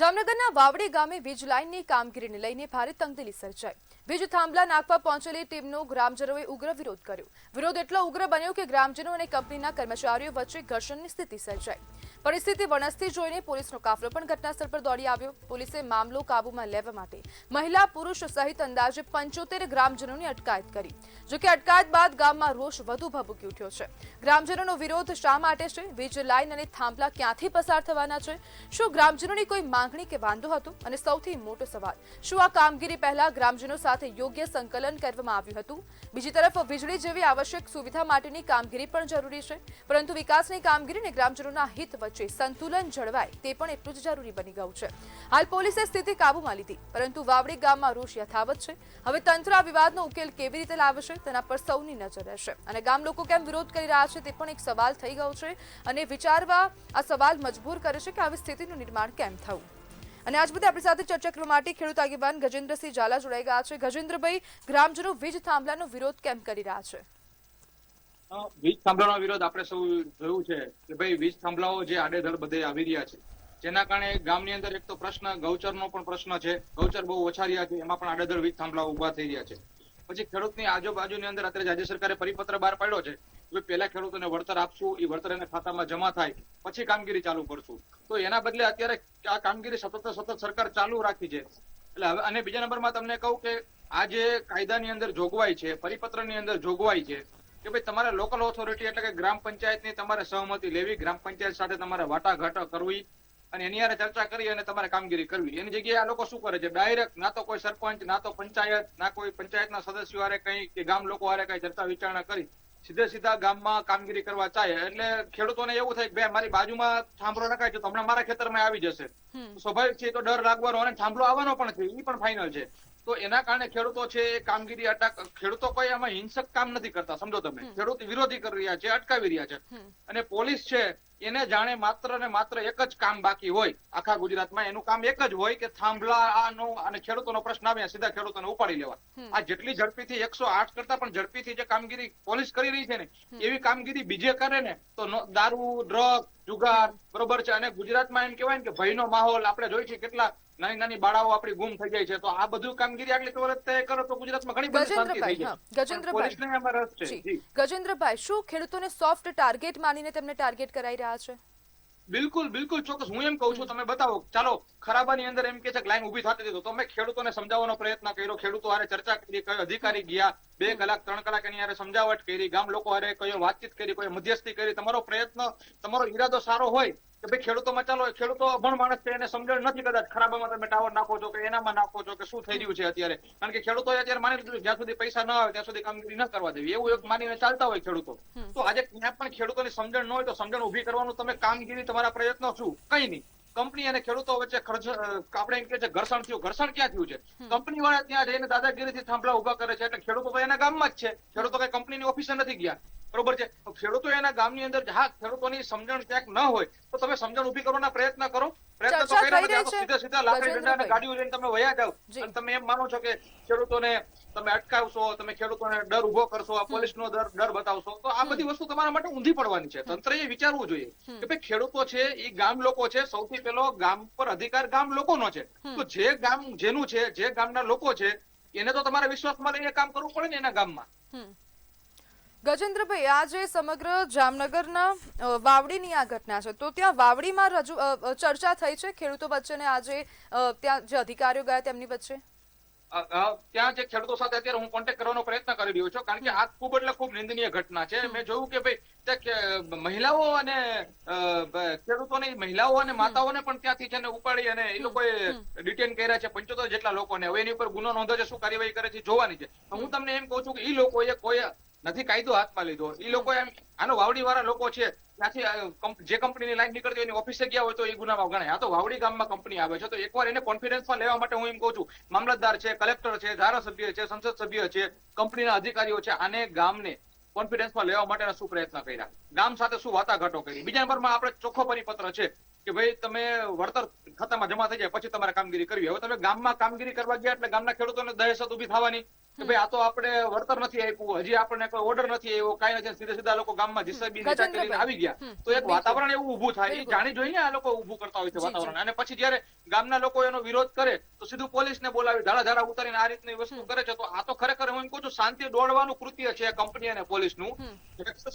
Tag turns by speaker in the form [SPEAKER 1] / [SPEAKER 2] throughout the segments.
[SPEAKER 1] જામનગરના વાવડી ગામે વીજ લાઇનની કામગીરીને લઈને ભારે તંગદિલી સર્જાઈ। વીજ થાંભલા નાખવા પહોંચેલી ટીમનો ગ્રામજનોએ ઉગ્ર વિરોધ કર્યો। વિરોધ એટલો ઉગ્ર બન્યો કે ગ્રામજનો અને કંપનીના કર્મચારીઓ વચ્ચે ઘર્ષણની સ્થિતિ સર્જાઈ। પરિસ્થિતિ વણસતી જોઈને પોલીસનો કાફલો પણ ઘટનાસ્થળ પર દોડી આવ્યો। પોલીસે મામલો કાબૂમાં લેવા માટે મહિલા પુરુષ સહિત અંદાજે 75 ગ્રામજનોની અટકાયત કરી। જો કે અટકાયત બાદ ગામમાં રોષ વધુ ભભૂકી ઉઠ્યો છે। ગ્રામજનોનો વિરોધ શા માટે છે? વીજ લાઇન અને થાંભલા ક્યાંથી પસાર થવાના છે? શું ગ્રામજનોની કોઈ માંગણી કે વાંધો હતો? અને સૌથી મોટો સવાલ, શું આ કામગીરી પહેલા ગ્રામજનો સાથે યોગ્ય સંકલન કરવામાં આવ્યું હતું? બીજી તરફ વીજળી જેવી આવશ્યક સુવિધા માટેની કામગીરી પણ જરૂરી છે, પરંતુ વિકાસની કામગીરી અને ગ્રામજનોના હિત વચ્ચે સંતુલન જળવાય તે પણ એટલું જ જરૂરી બની ગયું છે। હાલ પોલીસે સ્થિતિ કાબૂમાં લીધી, પરંતુ વાવડી ગામમાં રોષ યથાવત છે। હવે તંત્ર આ વિવાદનો ઉકેલ કેવી રીતે લાવશે તેના પર સૌની નજર રહેશે, અને ગામ લોકો કેમ વિરોધ કરી રહ્યા છે તે પણ એક સવાલ થઈ ગયો છે, અને વિચારવા આ સવાલ મજબૂર કરે છે કે આવી સ્થિતિનું નિર્માણ કેમ થયું। અને આજ બધે આપણી સાથે ચર્ચા કરવા માટે ખેડૂત આગેવાન ગજેન્દ્રસિંહ ઝાલા જોડાઈ ગયા છે। ગજેન્દ્રભાઈ, ગ્રામજનો વીજ થાંભલાનો વિરોધ કેમ કરી રહ્યા છે?
[SPEAKER 2] વીજ થાંભલાનો વિરોધ આપણે સૌ જોયું છે કે ભાઈ વીજ થાંભલાઓ જે આડેધડ બધે આવી રહ્યા છે, જેના કારણે ગામની અંદર એક તો પ્રશ્ન ગૌચરનો પણ પ્રશ્ન છે। ગૌચર બહુ ઓછા રહ્યા છે, એમાં પણ આડેધડ વીજ થાંભલાઓ ઉભા થઈ રહ્યા છે। પછી ખેડૂતની આજુબાજુની અંદર અત્યારે રાજ્ય સરકારે પરિપત્ર બહાર પાડ્યો છે કે પહેલા ખેડૂતોને વળતર આપશું, એ વળતર એના ખાતામાં જમા થાય પછી કામગીરી ચાલુ કરશું। તો એના બદલે અત્યારે આ કામગીરી સતત સરકાર ચાલુ રાખી છે। એટલે હવે અને બીજા નંબરમાં તમને કહું કે આ જે કાયદાની અંદર જોગવાઈ છે, પરિપત્રની અંદર જોગવાઈ છે કે ભાઈ તમારે લોકલ ઓથોરિટી એટલે કે ગ્રામ પંચાયતની તમારે સહમતિ લેવી, ગ્રામ પંચાયત સાથે તમારે વાટાઘાટો કરવી અને એની હારે ચર્ચા કરી અને તમારે કામગીરી કરવી। એની જગ્યાએ આ લોકો શું કરે છે, ડાયરેક્ટ ના તો કોઈ સરપંચ, ના તો પંચાયત, ના કોઈ પંચાયતના સદસ્યો હારે કઈ કે ગામ લોકો હારે કઈ ચર્ચા વિચારણા કરી સીધા ગામમાં કામગીરી કરવા ચાહે। એટલે ખેડૂતોને એવું થાય કે મારી બાજુમાં થાંભલો નખાય છે તો હમણાં મારા ખેતરમાં આવી જશે, સ્વાભાવિક છે, તો ડર લાગવાનો અને થાંભલો આવવાનો પણ છે, એ પણ ફાઇનલ છે। તો એના કારણે ખેડૂતો છે એ કામગીરી ખેડૂતો કોઈ આમાં હિંસક કામ નથી કરતા, સમજો તમે, ખેડૂત વિરોધી કરી રહ્યા છે, અટકાવી રહ્યા છે। અને પોલીસ છે એને જાણે માત્ર ને માત્ર એક જ કામ બાકી હોય આખા ગુજરાતમાં, એનું કામ એક જ હોય કે થાંભલાનો અને ખેડૂતોનો પ્રશ્ન આવે સીધા ખેડૂતોને ઉપાડી લેવા। આ જેટલી ઝડપીથી 108 કરતા પણ ઝડપીથી જે કામગીરી પોલીસ કરી રહી છે ને, એવી કામગીરી બીજે કરે ને તો દારૂ, ડ્રગ, જુગાર, બરોબર છે, અને ગુજરાતમાં એમ કહેવાય ને કે ભયનો માહોલ આપણે જોઈ છે, કેટલા નાની બાળાઓ આપણી ગુમ થઈ જાય છે। તો આ બધું કામગીરી આગલી વખતે કરો તો ગુજરાતમાં ઘણી બધી શાંતિ થઈ જાય।
[SPEAKER 1] ગજેન્દ્રભાઈ, શું ખેડૂતોને સોફ્ટ ટાર્ગેટ માનીને તેમને ટાર્ગેટ કરાઈ રહ્યા છે?
[SPEAKER 2] બિલકુલ ચોક્કસ, હું એમ કહું છું, તમે બતાવો, ચાલો ખરાબાની અંદર એમ કે છે કે લાઈન ઉભી થતી હતી તો તમે ખેડૂતોને સમજાવવાનો પ્રયત્ન કર્યો, ખેડૂતો હારે ચર્ચા કરી, કયો અધિકારી ગયા 2 કલાક 3 કલાક એની હારે સમજાવટ કરી, ગામ લોકો હારે કયો વાતચીત કરી, કોઈ મધ્યસ્થી કરી। તમારો પ્રયત્ન, તમારો ઈરાદો સારો હોય કે ભાઈ ખેડૂતોમાં, ચાલો ખેડૂતો અભણ માણસ છે, એને સમજણ નથી કદાચ ખરાબામાં તમે ટાવર નાખો છો કે એનામાં નાખો છો કે શું થઈ રહ્યું છે અત્યારે, કારણ કે ખેડૂતો અત્યારે માની લીધું જ્યાં સુધી પૈસા ન આવે ત્યાં સુધી કામગીરી ન કરવા દેવી, એવું એક માનીને ચાલતા હોય ખેડૂતો। તો આજે ક્યાં પણ ખેડૂતોની સમજણ ન હોય તો સમજણ ઉભી કરવાનું તમે કામગીરી, તમારા પ્રયત્નો શું? કઈ નહીં। કંપની અને ખેડૂતો વચ્ચે આપણે એમ કે છે ઘર્ષણ થયું, ઘર્ષણ ક્યાં થયું છે? કંપની વાળા ત્યાં જઈને દાદાગીરીથી થાંભલા ઉભા કરે છે, એટલે ખેડૂતો તો એના ગામમાં જ છે, ખેડૂતો કઈ કંપનીની ઓફિસે નથી ગયા, બરોબર છે। ખેડૂતો એના ગામની અંદર, હા, ખેડૂતોની સમજણ ક્યાંક ન હોય તો તમે સમજણ ઉભી કરવાના પ્રયત્ન કરો। પ્રયત્ન તો કર્યા, સીધા લાકડી ડંડા અને ગાડીઓ લઈને તમે વયા જાવ અને તમે એમ માનો છો કે ખેડૂતોને તમે અટકાવશો, તમે ખેડૂતોને ડર ઉભો કરશો, પોલીસનો ડર બતાવશો, તો આ બધી વસ્તુ તમારા માટે ઊંધી પડવાની છે। તંત્રએ વિચારવું જોઈએ કે ભાઈ ખેડૂતો છે એ ગામ લોકો છે, સૌથી પહેલો ગામ પર અધિકાર ગામ લોકોનો છે। તો જે ગામ જેનું છે, જે ગામના લોકો છે, એને તો તમારે વિશ્વાસમાં લઈને કામ કરવું પડે ને એના ગામમાં।
[SPEAKER 1] ગજેન્દ્રભાઈ, આ જે સમગ્ર જામનગરના વાવડીની આ ઘટના છે, તો ત્યાં વાવડીમાં ચર્ચા થઈ છે ખેડૂતો વચ્ચે ને આજે ત્યાં જે અધિકારીઓ ગયા તેમની વચ્ચે?
[SPEAKER 2] ત્યાં જે ખેડૂતો સાથે અત્યારે હું કોન્ટેક્ટ કરવાનો પ્રયત્ન કરી રહ્યો છું, કારણ કે આ ખૂબ એટલે ખૂબ નિંદનીય ઘટના છે। મેં જોયું કે ભાઈ મહિલાઓ અને ખેડૂતોની મહિલાઓ અને માતાઓને પણ ત્યાંથી છે ને ઉપાડી અને એ લોકોએ ડિટેન કર્યા છે, 75 જેટલા લોકોને। હવે એની ઉપર ગુનો નોંધો છે, શું કાર્યવાહી કરે છે જોવાની છે। હું તમને એમ કહું છું કે એ લોકોએ કોઈ નથી કાયદો હાથમાં લીધો, એ લોકો એમ આનો વાવડી વાળા લોકો છે ત્યાંથી જે કંપનીની લાઈન નીકળતી હોય એની ઓફિસે ગયા હોય તો એ ગુનામાં ગણાય। આ તો વાવડી ગામમાં કંપની આવે છે, તો એકવાર એને કોન્ફિડન્સમાં લેવા માટે હું એમ કહું છું, મામલતદાર છે, કલેક્ટર છે, ધારાસભ્ય છે, સંસદ સભ્ય છે, કંપનીના અધિકારીઓ છે, આને ગામને કોન્ફિડન્સમાં લેવા માટેના શું પ્રયત્ન કર્યા, ગામ સાથે શું વાટાઘાટો કરી। બીજા નંબરમાં આપણે ચોખ્ખો પરિપત્ર છે કે ભાઈ તમે વળતર ખાતામાં જમા થઈ જાય પછી તમારે કામગીરી કરવી। હવે તમે ગામમાં કામગીરી કરવા ગયા એટલે ગામના ખેડૂતોને દહેશત ઉભી થવાની, કે ભાઈ આ તો આપણે વળતર નથી આપ્યું, હજી આપણને કોઈ ઓર્ડર નથી આવ્યો, કાંઈ નથી, સીધા સીધા લોકો ગામમાં જીસીબી નેતા કરીને આવી ગયા, તો એક વાતાવરણ એવું ઊભું થાય, એ જાણી જોઈને આ લોકો ઊભું કરતા હોય છે વાતાવરણ. અને પછી જયારે ગામના લોકો એનો વિરોધ કરે તો સીધું પોલીસને બોલાવી ધાડા ઉતારીને આ રીતની વસ્તુ કરે છે. તો આ તો ખરેખર હું એમ કહું છું શાંતિ દોડવાનું કૃત્ય છે કંપની અને પોલીસનું.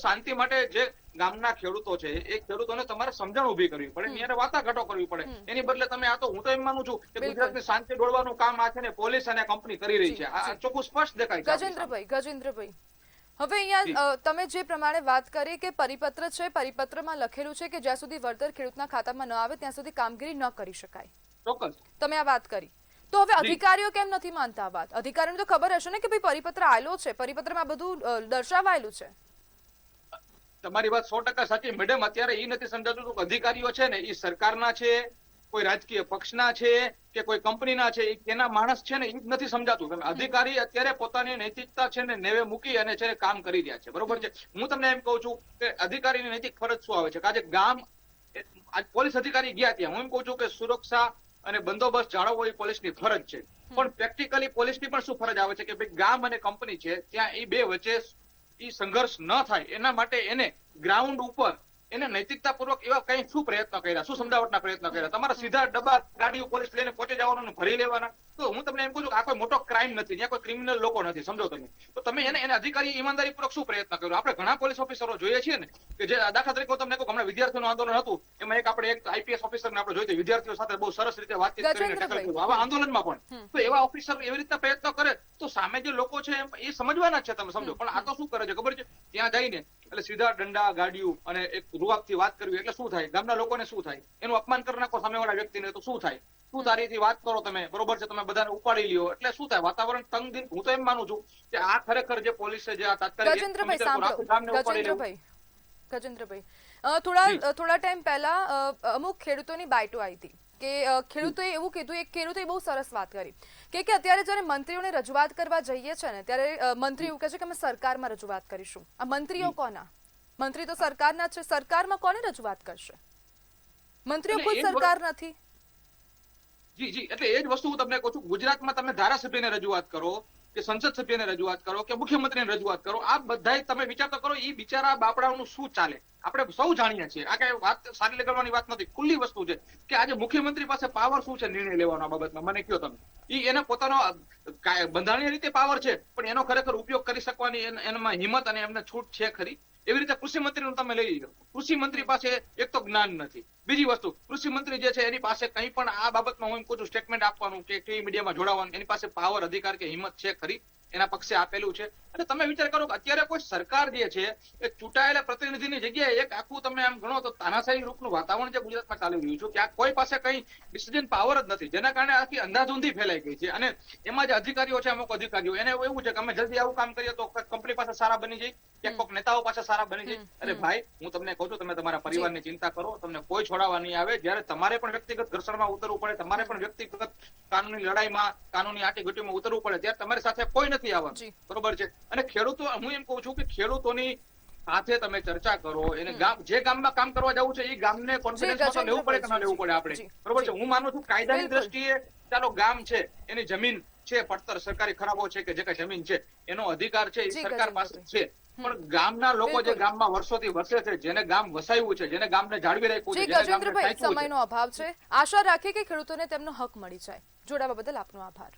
[SPEAKER 2] શાંતિ માટે જે ગામના ખેડૂતો છે એ ખેડૂતોને તમારે સમજણ ઉભી કરવી પડે, એને વાટાઘાટો કરવી પડે. એની બદલે તમે આ તો હું તો એમ માનું છું કે ગુજરાતની શાંતિ દોડવાનું કામ આ છે ને પોલીસ અને કંપની કરી રહી છે. આ ચોખ્ખું સ્પષ્ટ દેખાય છે.
[SPEAKER 1] ગજેન્દ્રભાઈ, હવે અહીંયા તમે જે પ્રમાણે વાત કરી કે પરિપત્ર છે, પરિપત્રમાં લખેલું છે કે જ્યાં સુધી વળતર ખેડૂતના ખાતામાં ન આવે ત્યાં સુધી કામગીરી ન કરી શકાય.
[SPEAKER 2] ચોક્કસ
[SPEAKER 1] તમે આ વાત કરી, તો હવે અધિકારીઓ કેમ નથી માનતા આ વાત? અધિકારીઓને તો ખબર હશે ને કે ભાઈ પરિપત્ર આવેલો છે, પરિપત્રમાં બધું દર્શાવાયેલું છે.
[SPEAKER 2] તમારી વાત 100% સાચી મેડમ. અત્યારે એ નથી સમજાતું કે અધિકારીઓ છે ને એ સરકારના છે, કોઈ રાજકીય પક્ષના છે કે કોઈ કંપનીના છે, એ કેના માણસ છે ને એ નથી સમજાતું. અધિકારી અત્યારે પોતાની નૈતિકતા છે ને નેવે મૂકી અને છે કામ કરી રહ્યા છે. બરોબર છે. હું તમને એમ કહું છું કે અધિકારીની નૈતિક ફરજ શું આવે છે કે આજે ગામ પોલીસ અધિકારી ગયા ત્યાં હું એમ કહું છું કે સુરક્ષા અને બંદોબસ્ત જાળવવો એ પોલીસની ફરજ છે. પણ પ્રેક્ટિકલી પોલીસની પણ શું ફરજ આવે છે કે ભાઈ ગામ અને કંપની છે ત્યાં એ બે વચ્ચે એ સંઘર્ષ ન થાય એના માટે એને ગ્રાઉન્ડ ઉપર એને નૈતિકતાપૂર્વક એવા કઈ શું પ્રયત્ન કર્યા, શું સમજાવટના પ્રયત્ન કર્યા. તમારા સીધા ડબ્બા ગાડીઓ પોલીસ લઈને પહોંચી જવાનું ભરી લેવાના, તો હું તમને એમ કહું છું કે આ કોઈ મોટો ક્રાઇમ નથી, ત્યાં કોઈ ક્રિમિનલ લોકો નથી, સમજો તમે. તો તમે એને અધિકારી ઈમાનદારીપૂર્વક શું પ્રયત્ન કર્યો? આપણે ઘણા પોલીસ ઓફિસરો જોઈએ છીએ ને કે જે દાખલા તરીકે તમને કહું હમણાં વિદ્યાર્થીઓનું આંદોલન હતું એમાં એક આઈપીએસ ઓફિસરને આપણે જોઈતી વિદ્યાર્થીઓ સાથે બહુ સરસ રીતે વાતચીત કરીને ટેકલ કર્યું આવા આંદોલનમાં પણ. તો એવા ઓફિસર એવી રીતના પ્રયત્ન કરે તો સામે જે લોકો છે એ સમજવાના જ છે, તમે સમજો. પણ આ તો શું કરે છે ખબર છે? ત્યાં જઈને એટલે સીધા દંડા ગાડીઓ અને એક રૂઆબથી વાત કરવી એટલે શું થાય? ગામના લોકોને શું થાય? એનું અપમાન કરી નાખો સામેવાળા વ્યક્તિને તો શું થાય? શું તારીથી વાત કરો તમે, બરોબર છે, તમે બધાને ઉપાડી લ્યો એટલે શું થાય? વાતાવરણ તંગદિલ. હું તો એમ માનું છું કે આ ખરેખર જે પોલીસે જે આ તાત્કાલિક
[SPEAKER 1] ગજેન્દ્રભાઈ, થોડા ટાઈમ પહેલા અમુક ખેડૂતોની બાઇટો આવી હતી કે ખેડૂતોએ એવું કીધું, એક ખેડૂતોએ બહુ સરસ વાત કરી કે અત્યારે જયારે મંત્રીઓને રજૂઆત કરવા જઈએ છે ને ત્યારે મંત્રી એવું કહે છે કે અમે સરકારમાં રજૂઆત કરીશું. આ મંત્રીઓ કોના? મંત્રી તો સરકારના છે, સરકારમાં કોને રજૂઆત કરશે? મંત્રીઓ ખુદ સરકાર નથી.
[SPEAKER 2] જી એટલે એ જ વસ્તુ હું તમને કહું છું. ગુજરાતમાં તમે ધારાસભ્યને રજૂઆત કરો કે સંસદ સભ્યને રજૂઆત કરો કે મુખ્યમંત્રીને રજૂઆત કરો, આ બધા તમે વિચાર તો કરો એ બિચારા બાપડાઓનું શું ચાલે. આપણે સૌ જાણીએ છીએ, આ કઈ વાત સારી લગાડવાની વાત નથી, ખુલ્લી વસ્તુ છે કે આજે મુખ્યમંત્રી પાસે પાવર શું છે નિર્ણય લેવાનો બાબતમાં? મને કહો તમે. એને પોતાનો બંધારણીય રીતે પાવર છે પણ એનો ખરેખર ઉપયોગ કરી શકવાની એનામાં હિંમત અને એમને છૂટ છે ખરી? એવી રીતે કૃષિ મંત્રીનું તમે લઈ લો, કૃષિ મંત્રી પાસે એક તો જ્ઞાન નથી. બીજી વસ્તુ, કૃષિ મંત્રી જે છે એની પાસે કંઈ પણ આ બાબતમાં હું એમ કહું છું સ્ટેટમેન્ટ આપવાનું કે ટીવી મીડિયામાં જોડાવાનું એની પાસે પાવર અધિકાર કે હિંમત છે ખરી? એના પક્ષે આપેલું છે. એટલે તમે વિચાર કરો કે અત્યારે કોઈ સરકાર જે છે એ ચૂંટાયેલા પ્રતિનિધિની જગ્યાએ એક આખું તમે આમ ગણો તો તાનાશાહી રૂપનું વાતાવરણ જે ગુજરાતમાં ચાલી રહ્યું છે, ત્યાં કોઈ પાસે કઈ ડિસિઝન પાવર જ નથી, જેના કારણે આખી અંધાધૂંધી ફેલાઈ ગઈ છે. અને એમાં જે અધિકારીઓ છે અમુક અધિકારીઓ એને એવું છે કે અમે જલ્દી આવું કામ કરીએ તો કંપની પાસે સારા બની જાય કે કોઈક નેતાઓ પાસે સારા બની જાય. અરે ભાઈ, હું તમને કહું છું તમે તમારા પરિવારની ચિંતા કરો, તમને કોઈ છોડાવવા નહીં આવે. જયારે તમારે પણ વ્યક્તિગત ઘર્ષણમાં ઉતરવું પડે, તમારે પણ વ્યક્તિગત કાનૂની લડાઈમાં, કાનૂની આટીઘૂટીમાં ઉતરવું પડે, ત્યારે તમારી સાથે કોઈ નથી આવવાનું. બરોબર છે. અને ખેડૂતો, હું એમ કહું છું કે ખેડૂતોની સાથે તમે ચર્ચા કરો, એને જે ગામમાં કામ કરવા જવું છે એ ગામને કોન્ફિડન્સમાં લેવું પડે કે ના લેવું પડે આપણે. બરોબર છે. હું માનું છું કાયદાની દ્રષ્ટિએ ચાલો ગામ છે એની જમીન છે, પડતર સરકારી ખરાબો છે કે જે કઈ જમીન છે એનો અધિકાર છે એ સરકાર પાસે છે, પણ ગામના લોકો જે ગામમાં વર્ષોથી વસે છે, જેને ગામ વસાવ્યું છે, જેને ગામને જાળવી રાખ્યું છે,
[SPEAKER 1] ગજેન્દ્રભાઈ, સમયનો અભાવ છે. આશા રાખીએ કે ખેડૂતોને તેમનો હક મળી જાય. જોડાવા બદલ આપનો આભાર.